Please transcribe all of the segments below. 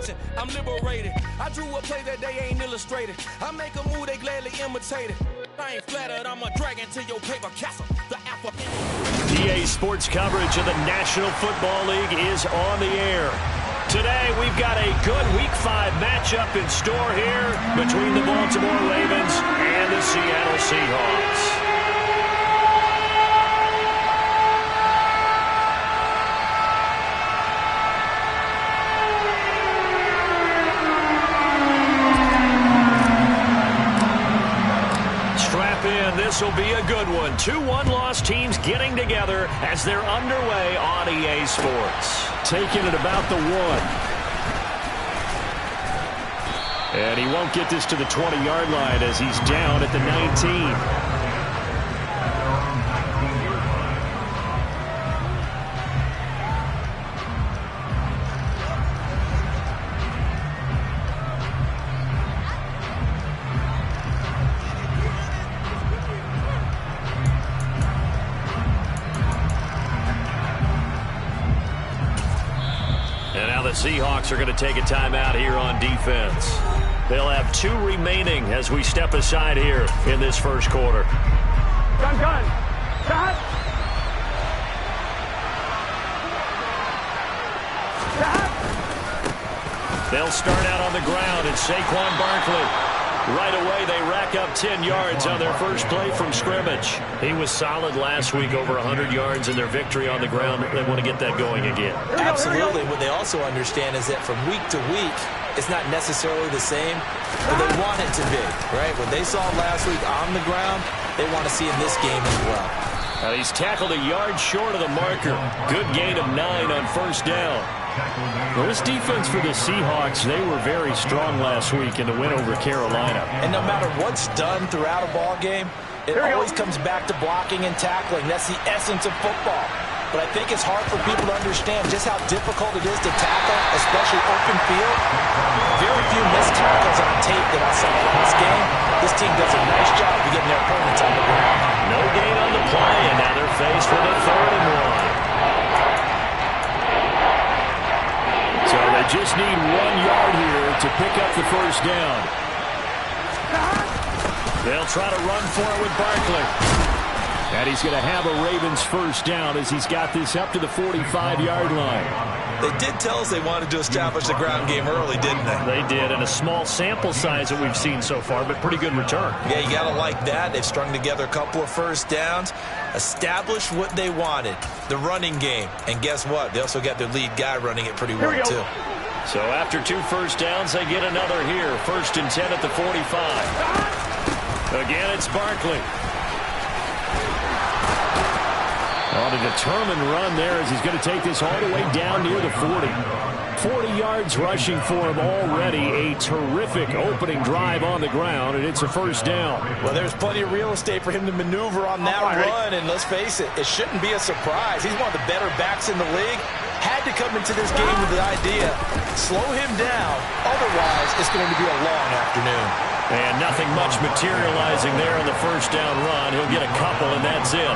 watching, I'm liberated. I drew a play that they ain't illustrated. I make a move, they gladly imitate it. I ain't flattered, I'm a dragon to your paper castle. The alpha. EA Sports coverage of the National Football League is on the air. Today, we've got a good Week 5 matchup in store here between the Baltimore Ravens and the Seattle Seahawks. This will be a good one. 2 one-loss teams getting together as they're underway on EA Sports. Taking it about the 1. And he won't get this to the 20-yard line as he's down at the 19. Seahawks are going to take a timeout here on defense. They'll have 2 remaining as we step aside here in this first quarter. Gun. Shot. They'll start out on the ground, and Saquon Barkley. Right away, they rack up 10 yards on their first play from scrimmage. He was solid last week, over 100 yards in their victory on the ground. They want to get that going again. Absolutely. What they also understand is that from week to week, it's not necessarily the same, but they want it to be, right? What they saw last week on the ground, they want to see in this game as well. Now he's tackled a yard short of the marker. Good gain of 9 on first down. Well, this defense for the Seahawks, they were very strong last week in the win over Carolina. And no matter what's done throughout a ball game, it always comes back to blocking and tackling. That's the essence of football. But I think it's hard for people to understand just how difficult it is to tackle, especially open field. Very few missed tackles on tape that I saw in this game. This team does a nice job of getting their opponents on the ground. No gain on the play, and now they're faced with a 3rd and 1. So they just need 1 yard here to pick up the first down. They'll try to run for it with Barkley. And he's going to have a Ravens first down as he's got this up to the 45-yard line. They did tell us they wanted to establish the ground game early, didn't they? They did, and a small sample size that we've seen so far, but pretty good return. Yeah, you got to like that. They've strung together a couple of first downs, established what they wanted, the running game. And guess what? They also got their lead guy running it pretty well, too. So after 2 first downs, they get another here. 1st and 10 at the 45. Again, it's Barkley. On a determined run there as he's going to take this all the way down near the 40. 40 yards rushing for him already. A terrific opening drive on the ground, and it's a first down. Well, there's plenty of real estate for him to maneuver on that run, and let's face it, it shouldn't be a surprise. He's one of the better backs in the league. Had to come into this game with the idea, slow him down, otherwise it's going to be a long afternoon. And nothing much materializing there on the first down run. He'll get a couple, and that's it.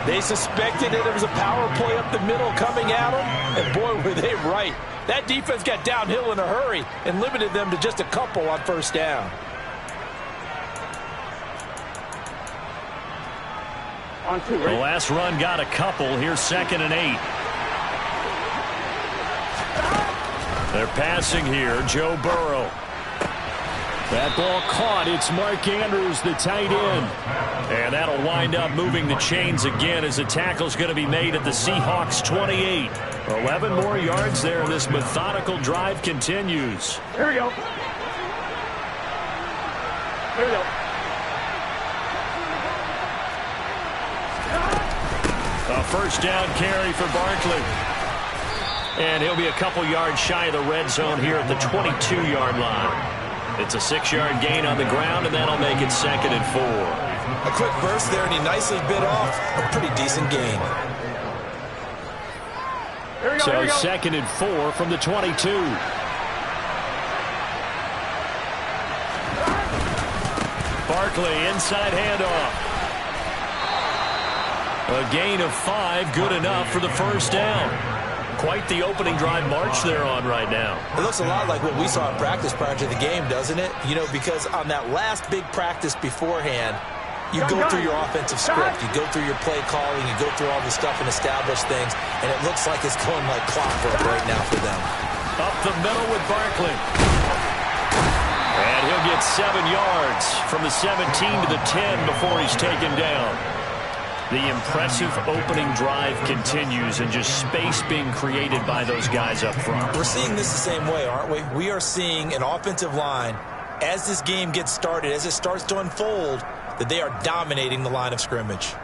They suspected that it was a power play up the middle coming at them, and boy, were they right. That defense got downhill in a hurry and limited them to just a couple on first down. The last run got a couple. Here's 2nd and 8. They're passing here. Joe Burrow. That ball caught. It's Mark Andrews, the tight end. And that'll wind up moving the chains again as the tackle's going to be made at the Seahawks 28. 11 more yards there, and this methodical drive continues. Here we go. Here we go. A first down carry for Barkley. And he'll be a couple yards shy of the red zone here at the 22-yard line. It's a 6-yard gain on the ground, and that'll make it 2nd and 4. A quick burst there, and he nicely bit off a pretty decent gain. So 2nd and 4 from the 22. Barkley, inside handoff. A gain of 5, good enough for the first down. Quite the opening drive march they're on right now. It looks a lot like what we saw in practice prior to the game, doesn't it? You know, because on that last big practice beforehand, you go through your offensive script, you go through your play calling, you go through all the stuff and establish things, and it looks like it's going like clockwork right now for them. Up the middle with Barkley. And he'll get 7 yards from the 17 to the 10 before he's taken down. The impressive opening drive continues, and just space being created by those guys up front. We're seeing this the same way, aren't we? We are seeing an offensive line, as this game gets started, as it starts to unfold, that they are dominating the line of scrimmage.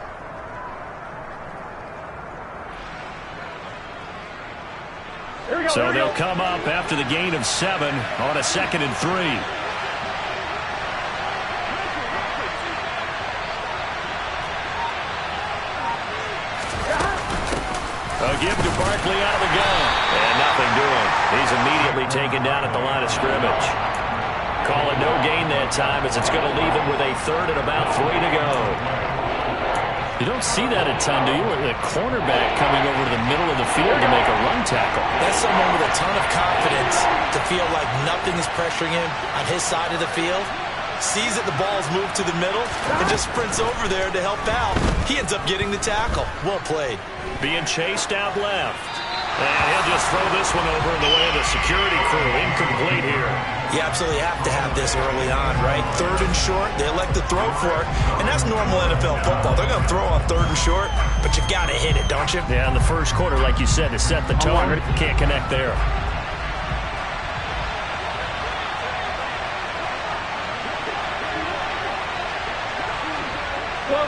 So they'll come up after the gain of 7 on a 2nd and 3. A give to Barkley out of the gun. And nothing doing. He's immediately taken down at the line of scrimmage. Call it no gain that time, as it's going to leave him with a 3rd and about 3 to go. You don't see that a ton, do you? The cornerback coming over to the middle of the field to make a run tackle. That's someone with a ton of confidence to feel like nothing is pressuring him on his side of the field. Sees that the ball's moved to the middle and just sprints over there to help out. He ends up getting the tackle. Well played. Being chased out left. And he'll just throw this one over in the way of the security crew. Incomplete here. You absolutely have to have this early on, right? 3rd and short, they elect to throw for it. And that's normal NFL football. They're going to throw on 3rd and short, but you got to hit it, don't you? Yeah, in the first quarter, like you said, to set the tone, can't connect there.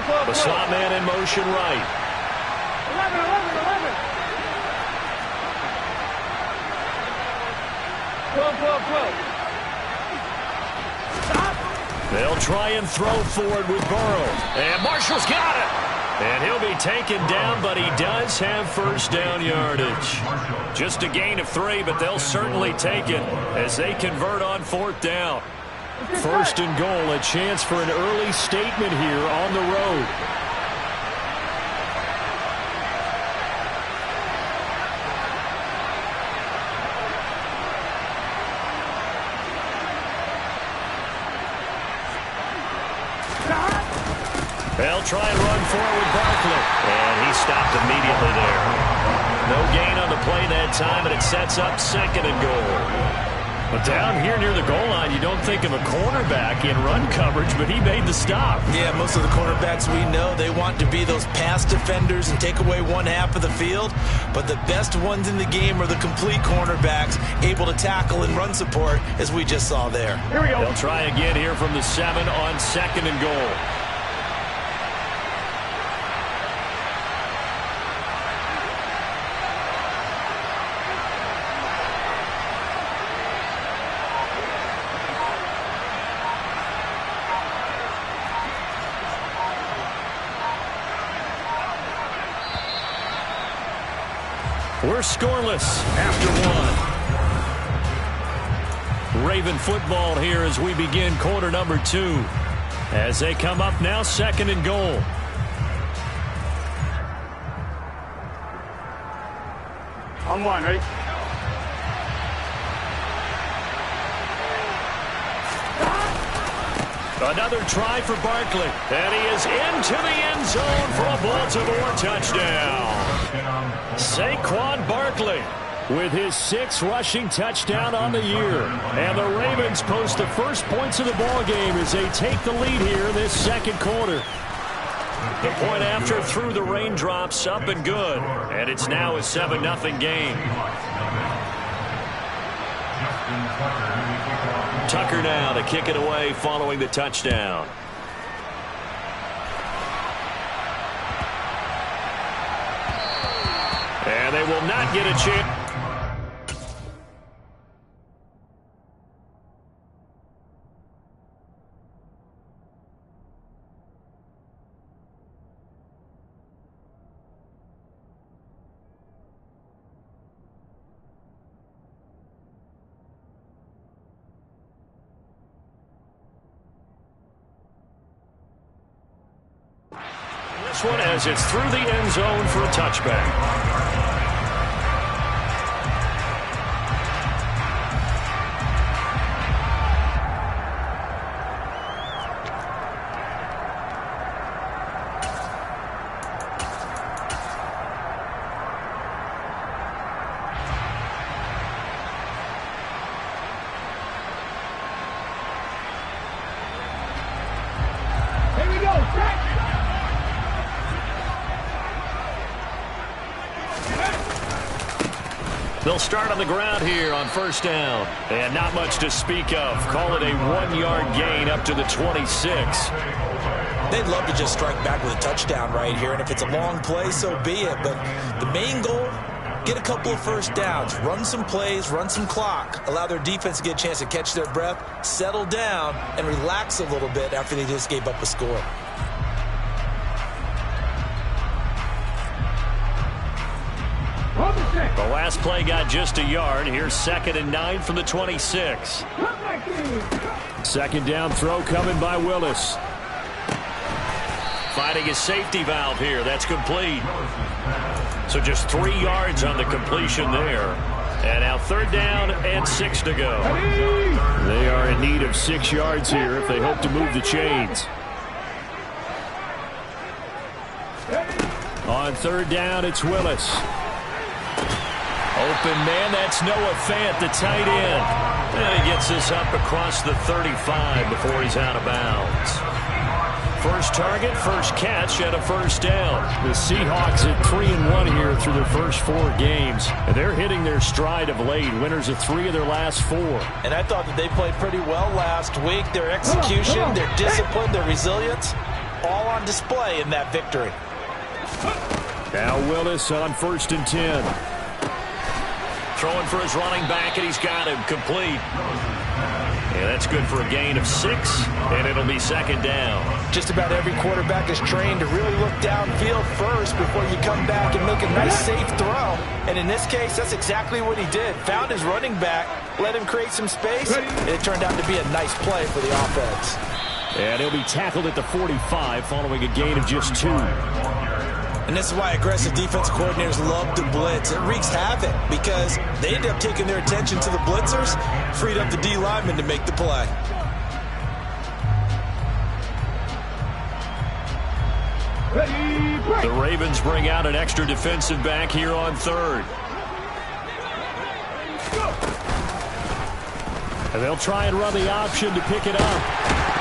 The slot man in motion right. 11. They'll try and throw forward with Burrow. And Marshall's got it. And he'll be taken down, but he does have 1st down yardage. Just a gain of 3, but they'll certainly take it as they convert on 4th down. 1st and goal, a chance for an early statement here on the road. They'll try and run forward Barkley. And he stopped immediately there. No gain on the play that time, and it sets up 2nd and goal. But down here near the goal line, you don't think of a cornerback in run coverage, but he made the stop. Yeah, most of the cornerbacks we know, they want to be those pass defenders and take away one half of the field. But the best ones in the game are the complete cornerbacks, able to tackle and run support, as we just saw there. Here we go. They'll try again here from the 7 on 2nd and goal. We're scoreless after 1. Raven football here as we begin quarter number 2. As they come up now, 2nd and goal. On 1, ready? Another try for Barkley. And he is into the end zone for a Baltimore touchdown. Saquon Barkley with his 6th rushing touchdown on the year. And the Ravens post the first points of the ball game as they take the lead here this 2nd quarter. The point after through the raindrops, up and good. And it's now a 7-0 game. Tucker now to kick it away following the touchdown. And they will not get a chance. This one as it's through the end zone for a touchback. They'll start on the ground here on first down. And not much to speak of. Call it a 1-yard gain up to the 26. They'd love to just strike back with a touchdown right here, and if it's a long play, so be it. But the main goal, get a couple of first downs, run some plays, run some clock, allow their defense to get a chance to catch their breath, settle down, and relax a little bit after they just gave up a score. The last play got just a yard. Here's 2nd and 9 from the 26. Second down throw coming by Willis. Finding his safety valve here. That's complete. So just 3 yards on the completion there. And now 3rd down and 6 to go. They are in need of 6 yards here if they hope to move the chains. On 3rd down, it's Willis. Open man, that's Noah Fant, the tight end. And he gets this up across the 35 before he's out of bounds. First target, first catch, and a first down. The Seahawks at 3-1 here through their first 4 games. And they're hitting their stride of late. Winners of 3 of their last 4. And I thought that they played pretty well last week. Their execution, their discipline, their resilience, all on display in that victory. Now Willis on 1st and 10. Throwing for his running back, and he's got him complete. And that's good for a gain of 6, and it'll be 2nd down. Just about every quarterback is trained to really look downfield first before you come back and make a nice, safe throw. And in this case, that's exactly what he did. Found his running back, let him create some space, and it turned out to be a nice play for the offense. And he'll be tackled at the 45 following a gain of just 2. And this is why aggressive defensive coordinators love to blitz. It wreaks havoc because they end up taking their attention to the blitzers, freed up the D lineman to make the play. The Ravens bring out an extra defensive back here on 3rd. And they'll try and run the option to pick it up.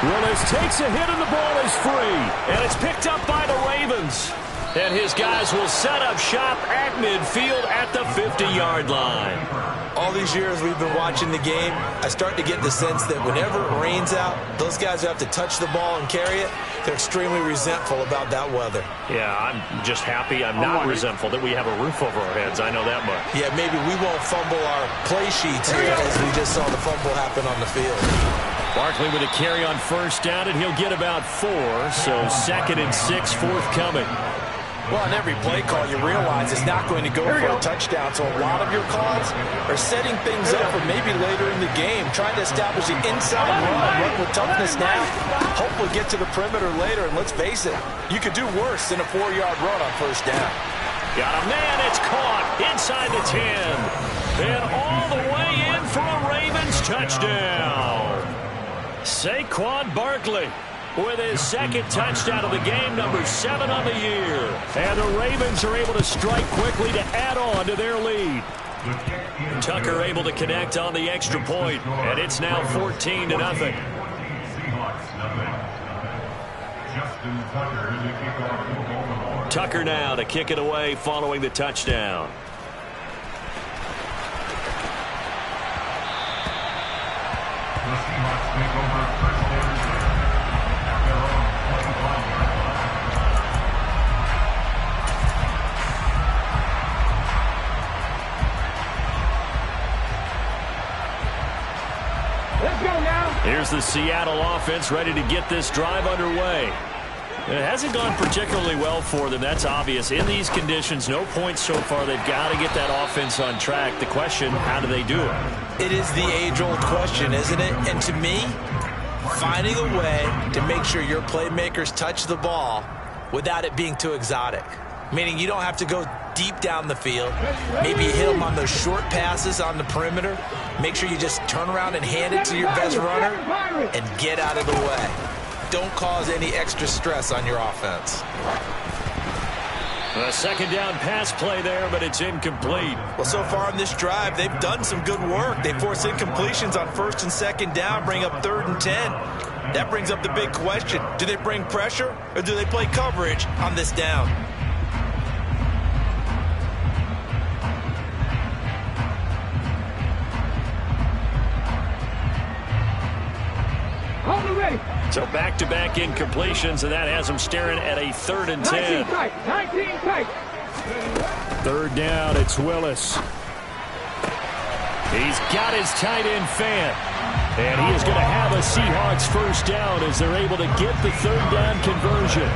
Willis takes a hit and the ball is free. And it's picked up by the Ravens. And his guys will set up shop at midfield at the 50-yard line. All these years we've been watching the game, I start to get the sense that whenever it rains out, those guys who have to touch the ball and carry it, they're extremely resentful about that weather. Yeah, I'm just happy I'm not resentful that we have a roof over our heads. I know that much. Yeah, maybe we won't fumble our play sheets here as we just saw the fumble happen on the field. Barkley with a carry on 1st down, and he'll get about 4. So 2nd and 6 forthcoming. Well, on every play call, you realize it's not going to go for a touchdown. So a lot of your calls are setting things up for maybe later in the game, trying to establish the inside run with toughness now. Hopefully get to the perimeter later. And let's face it, you could do worse than a 4-yard run on 1st down. Got a man, it's caught inside the 10. And all the way in for a Ravens touchdown. Saquon Barkley with his 2nd touchdown of the game, number 7 on the year. And the Ravens are able to strike quickly to add on to their lead. Tucker able to connect on the extra point, and it's now 14-0. Tucker now to kick it away following the touchdown. Here's the Seattle offense ready to get this drive underway. It hasn't gone particularly well for them. That's obvious. In these conditions, no points so far. They've got to get that offense on track. The question, how do they do it? It is the age-old question, isn't it? And to me, finding a way to make sure your playmakers touch the ball without it being too exotic. Meaning you don't have to go deep down the field. Maybe you hit them on those short passes on the perimeter. Make sure you just turn around and hand it to your best runner and get out of the way. Don't cause any extra stress on your offense. A 2nd down pass play there, but it's incomplete. Well, so far in this drive, they've done some good work. They force incompletions on 1st and 2nd down, bring up 3rd and 10. That brings up the big question. Do they bring pressure or do they play coverage on this down? So back-to-back incompletions, and that has him staring at a 3rd and 10. 19 tight. 3rd down, it's Willis. He's got his tight end fan. And he is going to have a Seahawks 1st down as they're able to get the 3rd down conversion.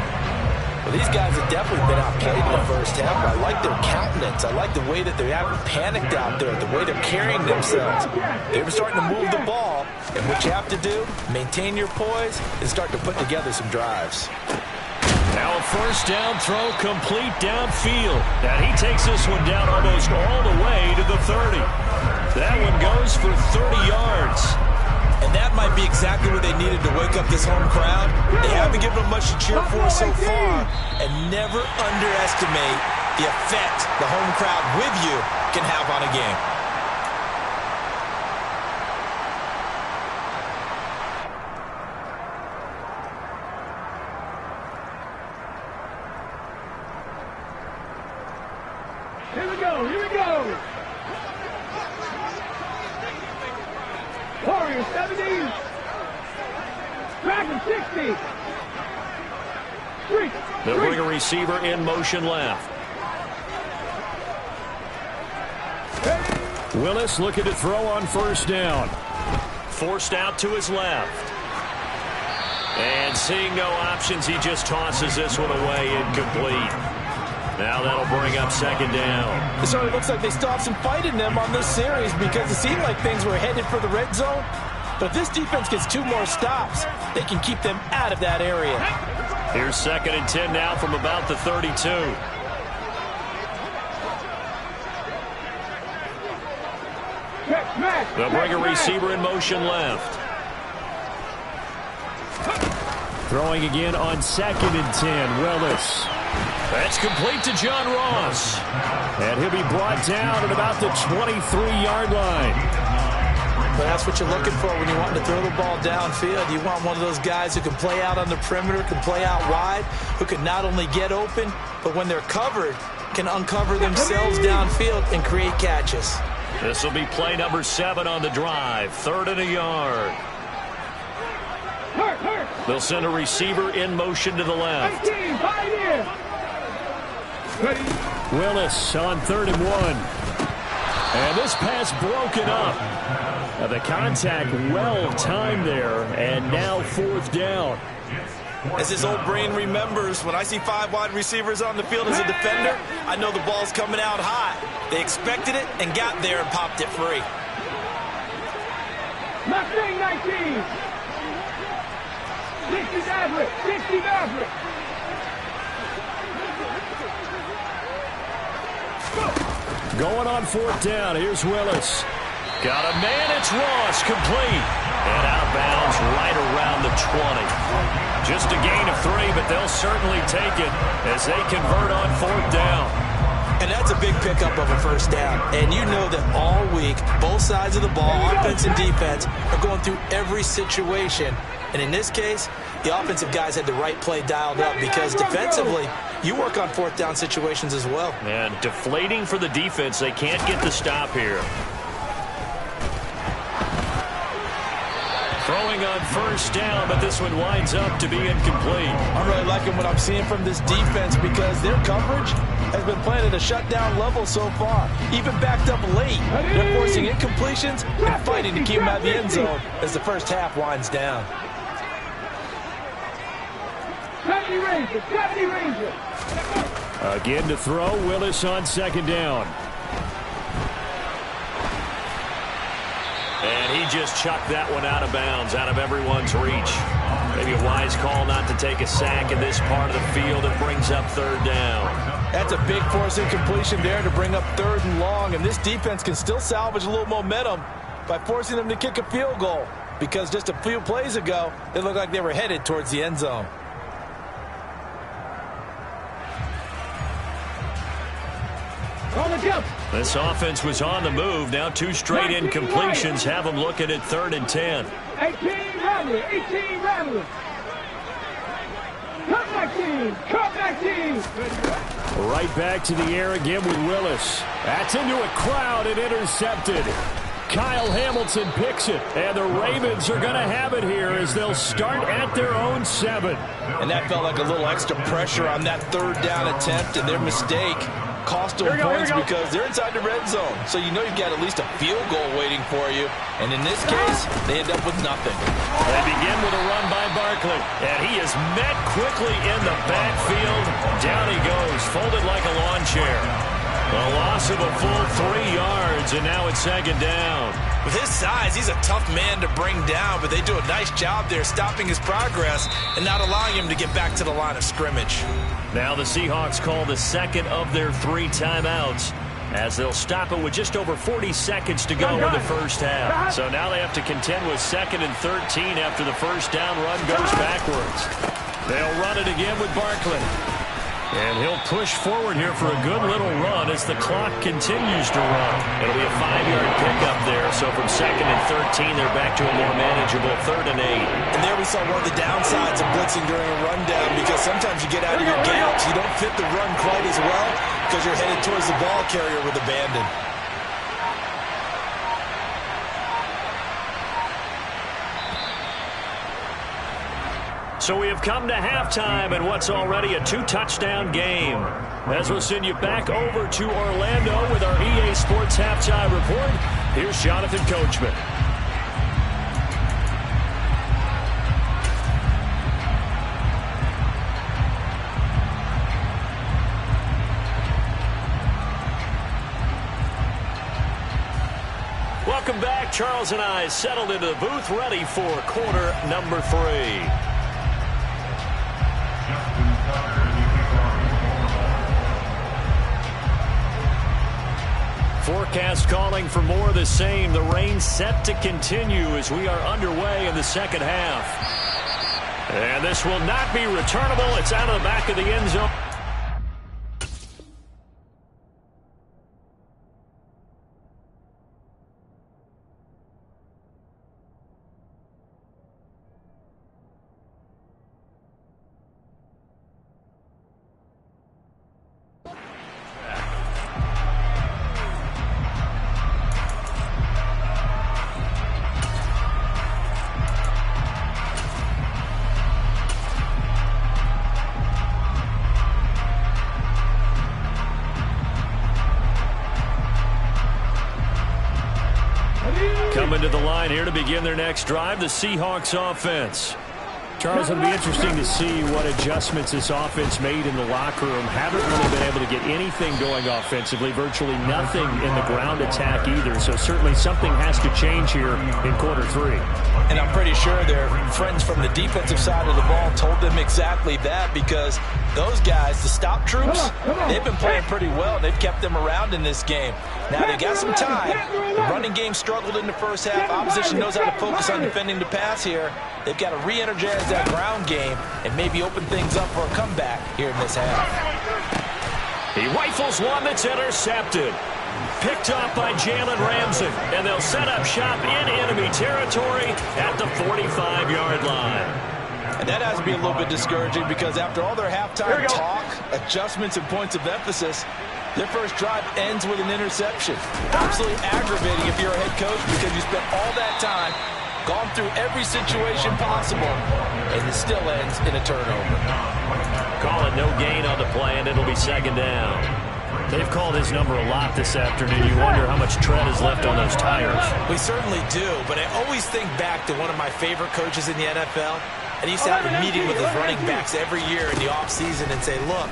Well, these guys have definitely been outplayed in the first half. I like their countenance. I like the way that they haven't panicked out there, the way they're carrying themselves. They were starting to move the ball, and what you have to do, maintain your poise, and start to put together some drives. Now a 1st down throw complete downfield. And he takes this one down almost all the way to the 30. That one goes for 30 yards. And that might be exactly what they needed to wake up this home crowd. They haven't given them much to cheer for so far. And never underestimate the effect the home crowd with you can have on a game. Here we go, here we go. Warriors 70. Dragon 60. They'll bring a receiver in motion left. Willis looking to throw on 1st down. Forced out to his left. And seeing no options, he just tosses this one away, incomplete. Now that'll bring up 2nd down. It certainly looks like they still have some fight in them on this series because it seemed like things were headed for the red zone. But if this defense gets 2 more stops, they can keep them out of that area. Here's 2nd and 10 now from about the 32. They'll bring a receiver in motion left. Throwing again on 2nd and 10, Willis. That's complete to John Ross. And he'll be brought down at about the 23-yard line. But that's what you're looking for when you want to throw the ball downfield. You want one of those guys who can play out on the perimeter, can play out wide, who can not only get open, but when they're covered, can uncover themselves downfield and create catches. This will be play number 7 on the drive. 3rd and a yard. They'll send a receiver in motion to the left. Willis on 3rd and 1. And this pass broken up. The contact well timed there, and now 4th down. As his old brain remembers, when I see 5 wide receivers on the field as a defender, I know the ball's coming out high. They expected it and got there and popped it free. Mustang 19. 60 Maverick. 60 Maverick. Going on 4th down. Here's Willis. Got a man. It's Ross. Complete. And out of bounds right around the 20. Just a gain of 3, but they'll certainly take it as they convert on 4th down. And that's a big pickup of a 1st down. And you know that all week, both sides of the ball, offense and defense, are going through every situation. And in this case, the offensive guys had the right play dialed up because defensively, you work on 4th down situations as well. And deflating for the defense. They can't get the stop here. Throwing on 1st down, but this one winds up to be incomplete. I'm really liking what I'm seeing from this defense because their coverage has been playing at a shutdown level so far. Even backed up late, they're forcing incompletions and fighting to keep them out of the end zone as the first half winds down. 70 Ranger, 70 Ranger. Again to throw, Willis on 2nd down. And he just chucked that one out of bounds, out of everyone's reach. Maybe a wise call not to take a sack in this part of the field. It brings up 3rd down. That's a big force incompletion there to bring up 3rd and long. And this defense can still salvage a little momentum by forcing them to kick a field goal. Because just a few plays ago, they looked like they were headed towards the end zone. This offense was on the move. Now 2 straight incompletions have them looking at 3rd and 10. 18 Rattler, 18 Rattler. Cut back team. Right back to the air again with Willis. That's into a crowd and intercepted. Kyle Hamilton picks it, and the Ravens are going to have it here as they'll start at their own 7. And that felt like a little extra pressure on that third down attempt, and their mistake cost them points because they're inside the red zone. So you know you've got at least a field goal waiting for you. And in this case, they end up with nothing. They begin with a run by Barkley, and he is met quickly in the backfield. Down he goes, folded like a lawn chair. A loss of a full 3 yards, and now it's second down. With his size, he's a tough man to bring down, but they do a nice job there stopping his progress and not allowing him to get back to the line of scrimmage. Now the Seahawks call the second of their 3 timeouts as they'll stop it with just over 40 seconds to go in the first half. So now they have to contend with 2nd and 13 after the first down run goes backwards. They'll run it again with Barkley. And he'll push forward here for a good little run as the clock continues to run. It'll be a 5-yard pickup there. So from 2nd and 13, they're back to a more manageable 3rd and 8. And there we saw one of the downsides of blitzing during a rundown, because sometimes you get out of your gaps. You don't fit the run quite as well because you're headed towards the ball carrier with abandon. So we have come to halftime in what's already a 2-touchdown game. As we'll send you back over to Orlando with our EA Sports Halftime Report, here's Jonathan Coachman. Welcome back. Charles and I settled into the booth, ready for quarter number 3. Forecast calling for more of the same. The rain set to continue as we are underway in the second half. And this will not be returnable. It's out of the back of the end zone. Coming to the line here to begin their next drive, the Seahawks offense. Charles, it'll be interesting to see what adjustments this offense made in the locker room. Haven't really been able to get anything going offensively, virtually nothing in the ground attack either. So certainly something has to change here in quarter 3. And I'm pretty sure their friends from the defensive side of the ball told them exactly that, because those guys, the stop troops, they've been playing pretty well. They've kept them around in this game. Now they got some time. The running game struggled in the first half. Opposition knows how to focus on defending the pass here. They've got to re-energize that ground game and maybe open things up for a comeback here in this half. He rifles one that's intercepted. Picked off by Jalen Ramsey, and they'll set up shop in enemy territory at the 45-yard line. And that has to be a little bit discouraging, because after all their halftime talk, adjustments, and points of emphasis, their first drive ends with an interception. Absolutely aggravating if you're a head coach, because you spent all that time, gone through every situation possible, and it still ends in a turnover. Call it no gain on the play, and it'll be second down. They've called his number a lot this afternoon. You wonder how much tread is left on those tires. We certainly do, but I always think back to one of my favorite coaches in the NFL, and he used to have a meeting with his running backs every year in the offseason and say, look,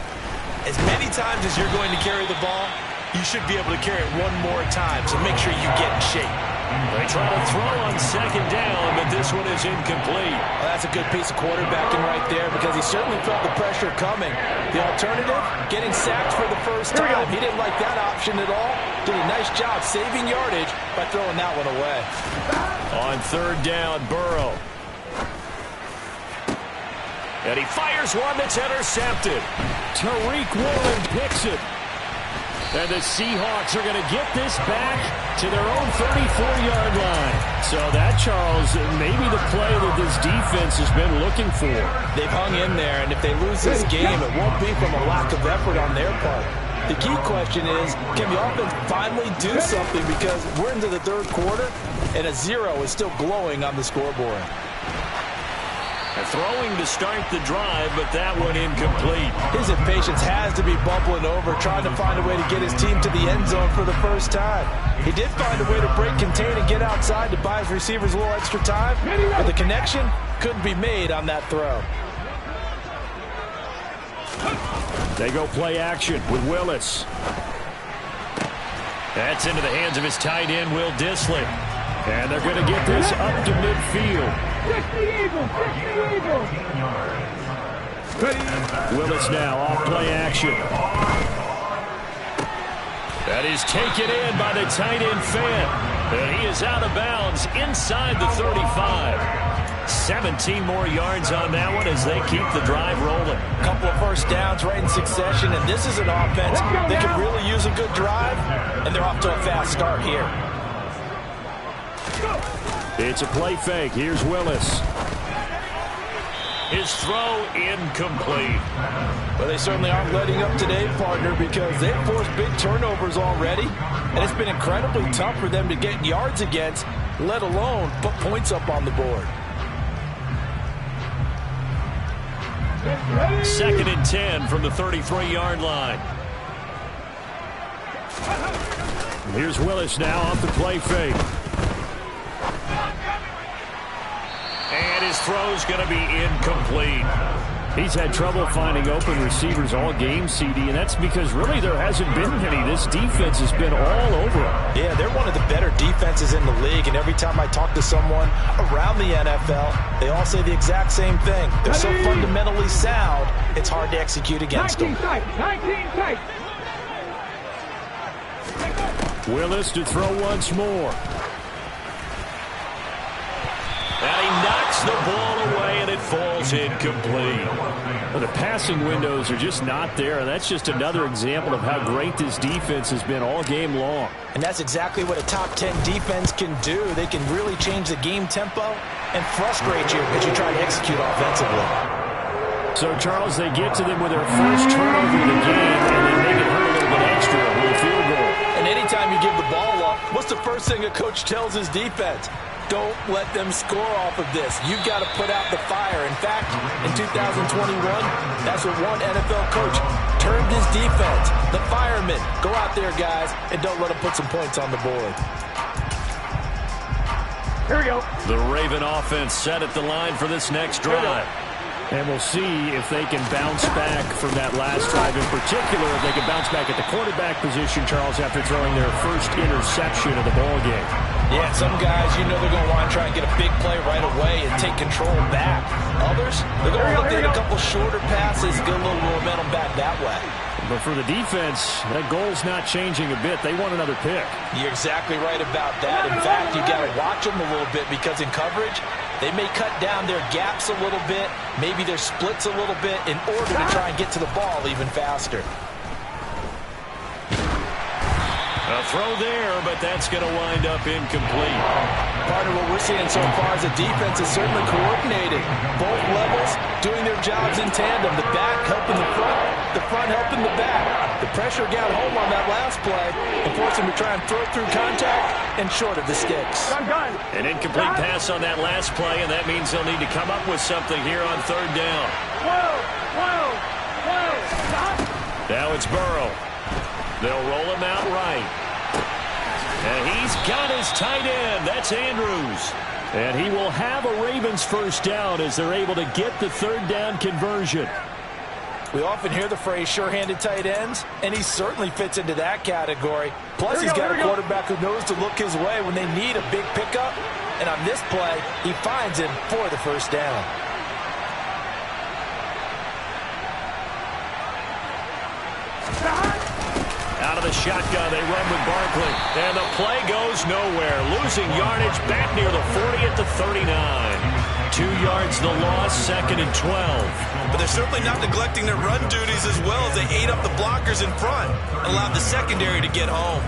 as many times as you're going to carry the ball, you should be able to carry it one more time, so make sure you get in shape. They try to throw on second down, but this one is incomplete. Well, that's a good piece of quarterbacking right there, because he certainly felt the pressure coming. The alternative, getting sacked for the first time. He didn't like that option at all. Did a nice job saving yardage by throwing that one away. On third down, Burrow. And he fires one that's intercepted. Tariq Woolen picks it. And the Seahawks are going to get this back to their own 34-yard line. So that, Charles, maybe the play that this defense has been looking for. They've hung in there, and if they lose this game, it won't be from a lack of effort on their part. The key question is, can the offense finally do something, because we're into the third quarter and a 0 is still glowing on the scoreboard. Throwing to start the drive, but that one incomplete. His impatience has to be bubbling over, trying to find a way to get his team to the end zone for the first time. He did find a way to break contain and get outside to buy his receivers a little extra time, but the connection couldn't be made on that throw. They go play action with Willis. That's into the hands of his tight end, Will Dissly. And they're going to get this up to midfield. 60 Eagles, 60 Eagles. Willis now off play action. That is taken in by the tight end Fan. And he is out of bounds inside the 35. 17 more yards on that one as they keep the drive rolling. A couple of first downs right in succession, and this is an offense that can really use a good drive, and they're off to a fast start here. It's a play fake. Here's Willis. His throw incomplete. Well, they certainly aren't letting up today, partner, because they've forced big turnovers already, and it's been incredibly tough for them to get yards against, let alone put points up on the board. 2nd and 10 from the 33-yard line. Here's Willis now off the play fake. And his throw's going to be incomplete. He's had trouble finding open receivers all game, CD, and that's because really there hasn't been any. This defense has been all over him. Yeah, they're one of the better defenses in the league, and every time I talk to someone around the NFL, they all say the exact same thing. They're so fundamentally sound, it's hard to execute against them. 19 tight. Willis to throw once more. And he knocks the ball away, and it falls incomplete. Well, the passing windows are just not there, and that's just another example of how great this defense has been all game long. And that's exactly what a top 10 defense can do. They can really change the game tempo and frustrate you as you try to execute offensively. So, Charles, they get to them with their first turnover of the game, and they make it hurt a little bit extra with a field goal. And anytime you give the ball up, what's the first thing a coach tells his defense? Don't let them score off of this. You've got to put out the fire. In fact, in 2021, that's what one NFL coach termed his defense. The firemen. Go out there, guys, and don't let them put some points on the board. Here we go. The Raven offense set at the line for this next drive. And we'll see if they can bounce back from that last drive. In particular, if they can bounce back at the quarterback position, Charles, after throwing their first interception of the ball game. Yeah, some guys, you know they're going to want to try and get a big play right away and take control back. Others, they're going to look at a couple shorter passes, get a little momentum back that way. But for the defense, that goal's not changing a bit. They want another pick. You're exactly right about that. In fact, you got to watch them a little bit, because in coverage, they may cut down their gaps a little bit, maybe their splits a little bit, in order to try and get to the ball even faster. A throw there, but that's going to wind up incomplete. Partner, what we're seeing so far is the defense is certainly coordinated. Both levels doing their jobs in tandem. The back helping the front helping the back. The pressure got home on that last play and forced him to try and throw through contact and short of the sticks. An incomplete pass on that last play, and that means they'll need to come up with something here on third down. Now it's Burrow. They'll roll him out right. And he's got his tight end. That's Andrews. And he will have a Ravens first down as they're able to get the third down conversion. We often hear the phrase sure-handed tight ends, and he certainly fits into that category. Plus, he's got a quarterback who knows to look his way when they need a big pickup. And on this play, he finds him for the first down. Out of the shotgun, they run with Barkley. And the play goes nowhere. Losing yardage back near the 40 at the 39. 2 yards the loss, 2nd and 12. But they're certainly not neglecting their run duties as well, as they ate up the blockers in front and allowed the secondary to get home.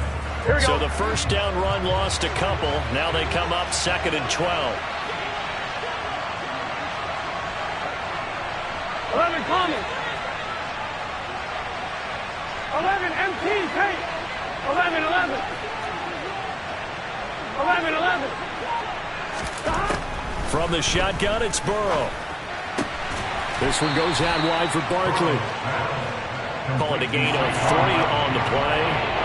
So the first down run lost a couple. Now they come up 2nd and 12. 11 coming. 11, empty, tight. 11, 11. 11, 11. From the shotgun, it's Burrow. This one goes out wide for Barkley. Calling a gain of 3 on the play.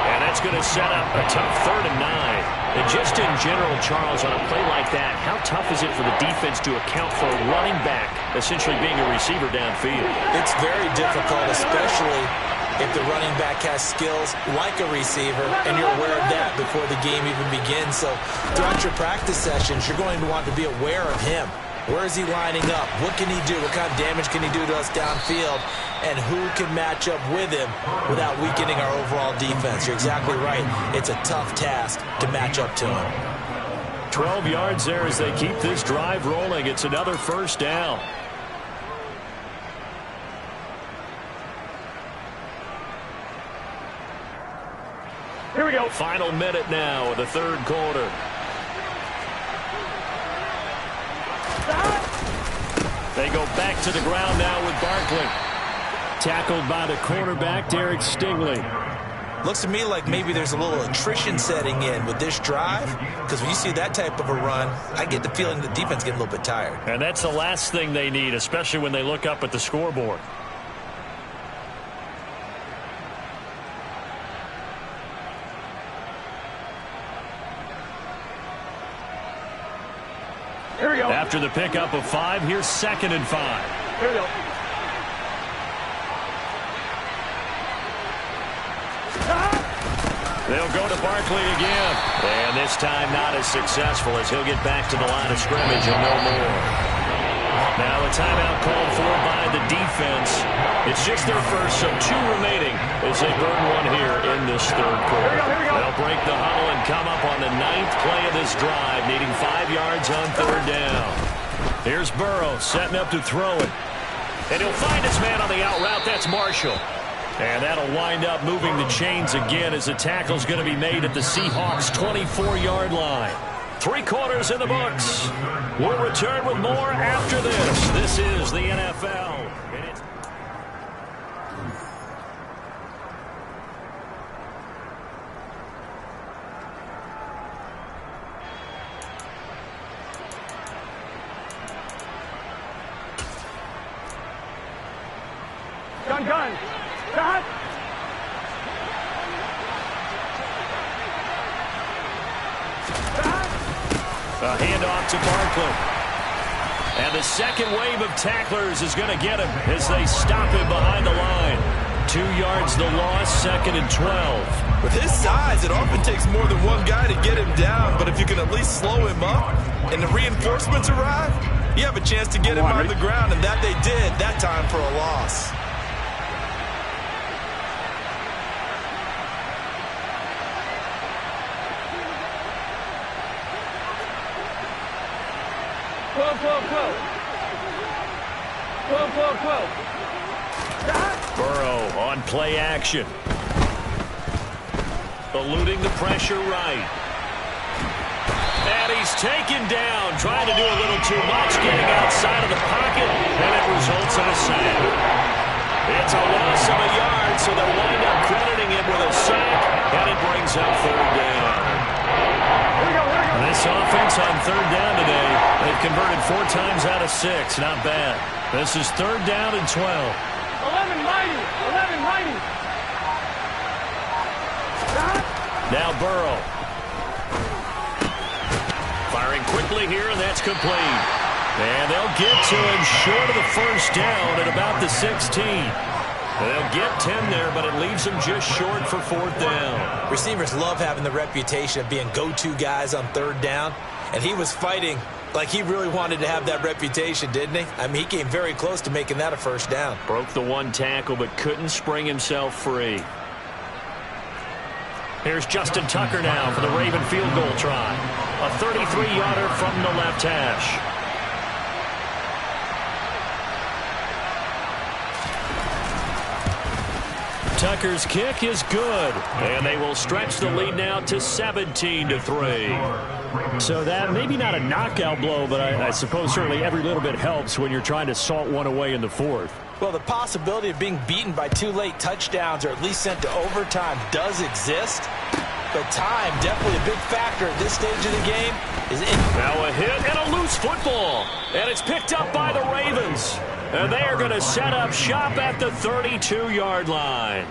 And that's going to set up a tough 3rd and 9. And just in general, Charles, on a play like that, how tough is it for the defense to account for a running back essentially being a receiver downfield? It's very difficult, especially if the running back has skills like a receiver, and you're aware of that before the game even begins. So throughout your practice sessions, you're going to want to be aware of him. Where is he lining up? What can he do? What kind of damage can he do to us downfield? And who can match up with him without weakening our overall defense? You're exactly right. It's a tough task to match up to him. 12 yards there as they keep this drive rolling. It's another 1st down. Here we go. Final minute now of the 3rd quarter. They go back to the ground now with Barkley. Tackled by the cornerback, Derek Stingley. Looks to me like maybe there's a little attrition setting in with this drive, because when you see that type of a run, I get the feeling the defense getting a little bit tired. And that's the last thing they need, especially when they look up at the scoreboard. Here we go. After the pickup of 5, here's 2nd and 5. Here we go. They'll go to Barkley again. And this time not as successful as he'll get back to the line of scrimmage and no more. Now a timeout called for by the defense. It's just their first, so 2 remaining as they burn one here in this 3rd quarter. Here we go. They'll break the huddle and come up on the 9th play of this drive, needing 5 yards on 3rd down. Here's Burrow setting up to throw it. And he'll find his man on the out route. That's Marshall. And that'll wind up moving the chains again as the tackle's going to be made at the Seahawks' 24-yard line. 3 quarters in the books. We'll return with more after this. This is the NFL. Gun. Stop. A handoff to Barkley. And the second wave of tacklers is going to get him as they stop him behind the line. 2 yards the loss, 2nd and 12. With his size, it often takes more than one guy to get him down, but if you can at least slow him up and the reinforcements arrive, you have a chance to get him on the ground, and that they did that time for a loss. Burrow on play action. Eluding the pressure right. And he's taken down, trying to do a little too much, getting outside of the pocket, and it results in a sack. It's a loss of a yard, so they'll wind up crediting it with a sack, and it brings up 3rd down. This offense on 3rd down today, they've converted 4 times out of 6. Not bad. This is 3rd down and 12. 11 mighty. Now Burrow. Firing quickly here, and that's complete. And they'll get to him short of the 1st down at about the 16. They'll get 10 there, but it leaves them just short for 4th down. Receivers love having the reputation of being go-to guys on 3rd down, and he was fighting like he really wanted to have that reputation, didn't he? I mean, he came very close to making that a 1st down. Broke the 1 tackle, but couldn't spring himself free. Here's Justin Tucker now for the Raven field goal try. A 33-yarder from the left hash. Tucker's kick is good, and they will stretch the lead now to 17-3. So that maybe not a knockout blow, but I suppose certainly every little bit helps when you're trying to salt one away in the 4th. Well, the possibility of being beaten by 2 late touchdowns or at least sent to overtime does exist. But time, definitely a big factor at this stage of the game. Now a hit and a loose football. And it's picked up by the Ravens. And they are going to set up shop at the 32-yard line.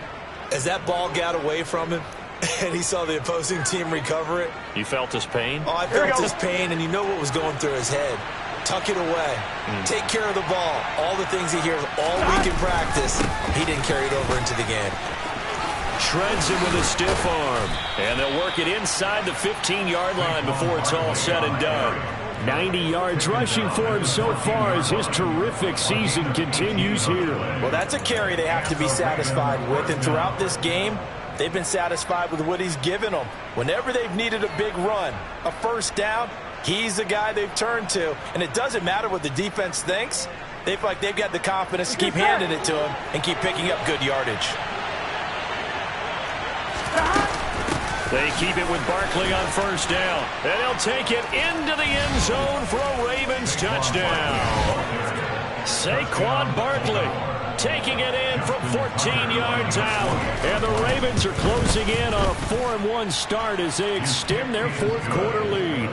As that ball got away from him and he saw the opposing team recover it. You felt his pain? Oh, I felt his pain, and you know what was going through his head. Tuck it away. Take care of the ball. All the things he hears all week in practice, he didn't carry it over into the game. Shreds him with a stiff arm. And they'll work it inside the 15-yard line before it's all said and done. 90 yards rushing for him so far as his terrific season continues here. Well, that's a carry they have to be satisfied with. And throughout this game, they've been satisfied with what he's given them. Whenever they've needed a big run, a first down, he's the guy they've turned to. And it doesn't matter what the defense thinks. They feel like they've got the confidence to keep handing it to him and keep picking up good yardage. They keep it with Barkley on first down. And they'll take it into the end zone for a Ravens touchdown. Saquon Barkley taking it in from 14 yards out. And the Ravens are closing in on a 4-1 start as they extend their fourth quarter lead.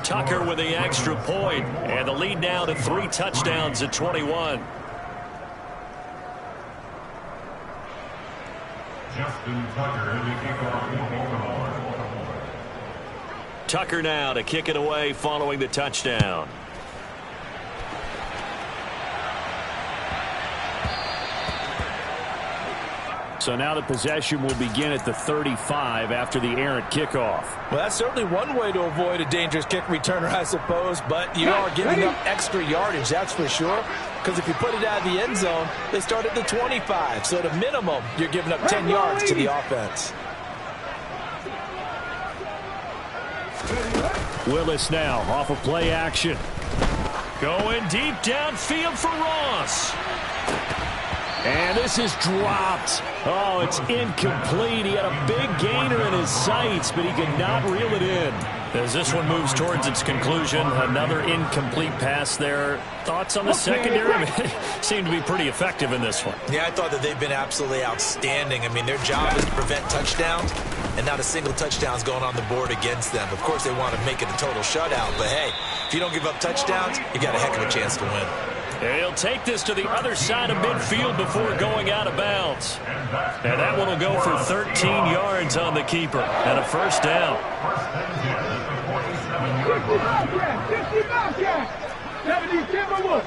Tucker with the extra point, and the lead now to 3 touchdowns at 21. Tucker now to kick it away following the touchdown. So now the possession will begin at the 35 after the errant kickoff. Well, that's certainly one way to avoid a dangerous kick returner, I suppose, but you are giving up extra yardage, that's for sure. Because if you put it out of the end zone, they start at the 25. So at a minimum, you're giving up 10 yards to the offense. Willis now off of play action. Going deep downfield for Ross. And this is dropped. Oh, it's incomplete. He had a big gainer in his sights, but he could not reel it in. As this one moves towards its conclusion, another incomplete pass there. Thoughts on the secondary? They seem to be pretty effective in this one. Yeah, I thought that they've been absolutely outstanding. I mean, their job is to prevent touchdowns, and not a single touchdown's going on the board against them. Of course, they want to make it a total shutout, but hey, if you don't give up touchdowns, you got a heck of a chance to win. He'll take this to the other side of midfield before going out of bounds. And that one will go for 13 yards on the keeper and a first down. 70 Timberwolves.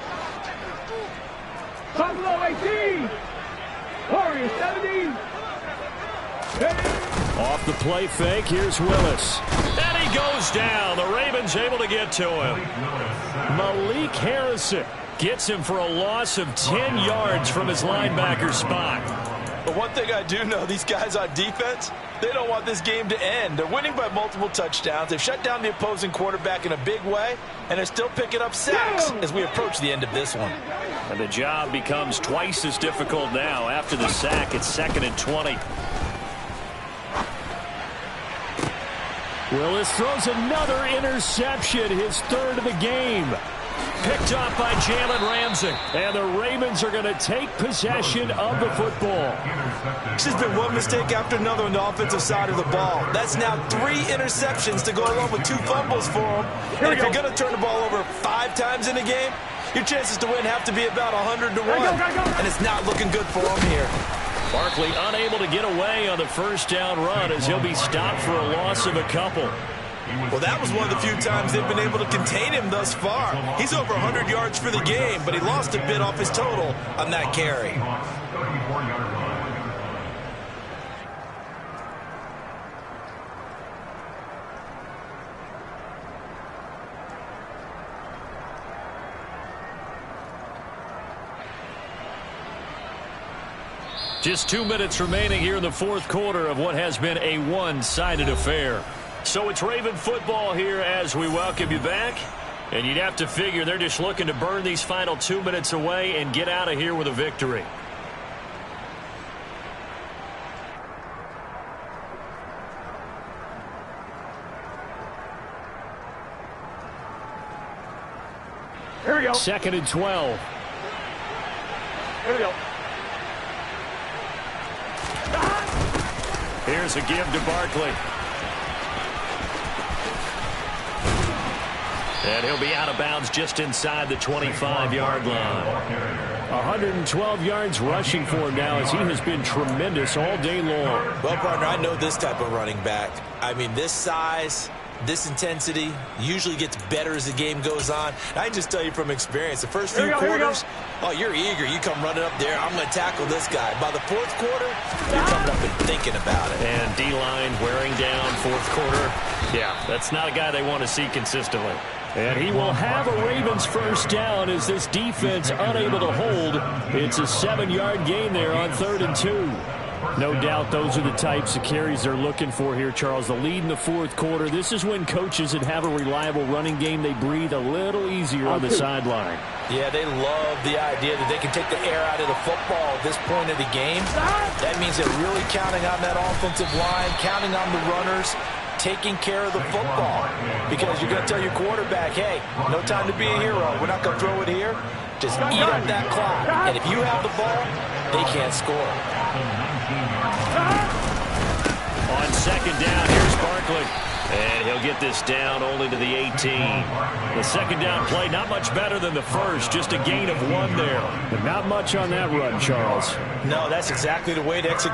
Buffalo 18. Warriors 17. Off the play fake, here's Willis. And he goes down. The Ravens able to get to him. Malik Harrison gets him for a loss of 10 yards from his linebacker spot. But one thing I do know, these guys on defense, they don't want this game to end. They're winning by multiple touchdowns. They've shut down the opposing quarterback in a big way, and they're still picking up sacks as we approach the end of this one. And the job becomes twice as difficult now. After the sack, it's 2nd and 20. Willis throws another interception, his third of the game. Picked off by Jalen Ramsey. And the Ravens are going to take possession of the football. It's just been one mistake after another on the offensive side of the ball. That's now 3 interceptions to go along with 2 fumbles for them. And if you're going to turn the ball over 5 times in a game, your chances to win have to be about 100 to 1. And it's not looking good for them here. Barkley unable to get away on the first down run as he'll be stopped for a loss of a couple. Well, that was one of the few times they've been able to contain him thus far. He's over 100 yards for the game, but he lost a bit off his total on that carry. Just 2 minutes remaining here in the fourth quarter of what has been a one-sided affair. So it's Raven football here as we welcome you back. And you'd have to figure they're just looking to burn these final 2 minutes away and get out of here with a victory. Here we go. 2nd and 12. Here we go. Here's a give to Barkley. And he'll be out of bounds just inside the 25-yard line. 112 yards rushing for him now as he has been tremendous all day long. Well, partner, I know this type of running back. I mean, this size, this intensity usually gets better as the game goes on. And I just tell you from experience, the first few quarters, oh, you're eager. You come running up there, I'm going to tackle this guy. By the fourth quarter, you're coming up and thinking about it. And D-line wearing down fourth quarter. Yeah, that's not a guy they want to see consistently. And he will have a Ravens first down as this defense unable to hold. It's a 7-yard gain there on 3rd and 2. No doubt those are the types of carries they're looking for here, Charles. The lead in the fourth quarter. This is when coaches that have a reliable running game, they breathe a little easier on the sideline. Yeah, they love the idea that they can take the air out of the football at this point of the game. That means they're really counting on that offensive line, counting on the runners, taking care of the football. Because you're going to tell your quarterback, hey, no time to be a hero. We're not going to throw it here. Just eat up that clock. And if you have the ball, they can't score. On second down, here's Barkley. And he'll get this down only to the 18. The second down play, not much better than the first. Just a gain of 1 there. But not much on that run, Charles. No, that's exactly the way to execute